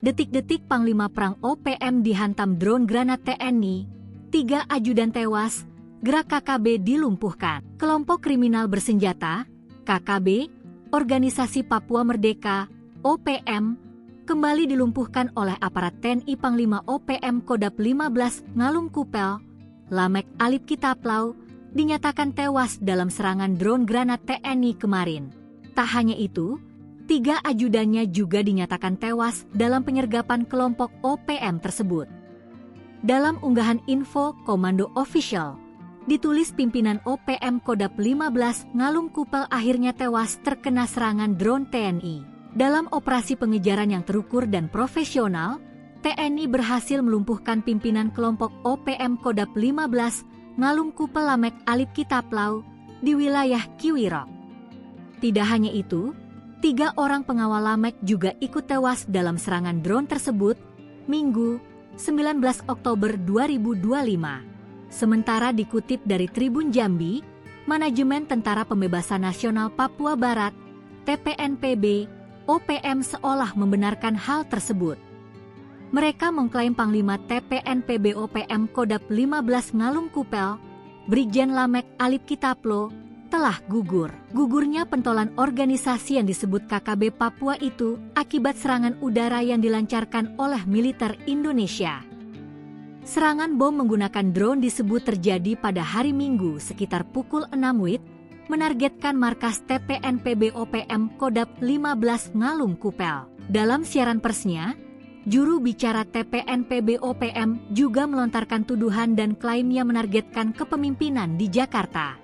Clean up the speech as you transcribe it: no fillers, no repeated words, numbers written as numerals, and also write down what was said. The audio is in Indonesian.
Detik-detik Panglima Perang OPM dihantam drone granat TNI, 3 ajudan tewas, gerak KKB dilumpuhkan. Kelompok kriminal bersenjata, KKB, Organisasi Papua Merdeka, OPM, kembali dilumpuhkan oleh aparat TNI. Panglima OPM Kodap 15 Ngalung Kupel, Lamek Alip Kitaplau, dinyatakan tewas dalam serangan drone granat TNI kemarin. Tak hanya itu, 3 ajudannya juga dinyatakan tewas dalam penyergapan kelompok OPM tersebut. Dalam unggahan info Komando Official, ditulis pimpinan OPM Kodap 15 Ngalung Kupel akhirnya tewas terkena serangan drone TNI. Dalam operasi pengejaran yang terukur dan profesional, TNI berhasil melumpuhkan pimpinan kelompok OPM Kodap 15 Ngalung Kupel Lamek Alip Kitaplau di wilayah Kiwirok. Tidak hanya itu, 3 orang pengawal Lamek juga ikut tewas dalam serangan drone tersebut, Minggu, 19 Oktober 2025. Sementara dikutip dari Tribun Jambi, Manajemen Tentara Pembebasan Nasional Papua Barat, TPNPB, OPM seolah membenarkan hal tersebut. Mereka mengklaim Panglima TPNPB OPM Kodap 15 Ngalung Kupel, Brigjen Lamek Alip Kitaplo, telah gugur. Gugurnya pentolan organisasi yang disebut KKB Papua itu akibat serangan udara yang dilancarkan oleh militer Indonesia. Serangan bom menggunakan drone disebut terjadi pada hari Minggu sekitar pukul 6 WIB, menargetkan markas TPNPB OPM Kodap 15 Ngalung Kupel. Dalam siaran persnya, juru bicara TPNPB OPM juga melontarkan tuduhan dan klaimnya menargetkan kepemimpinan di Jakarta.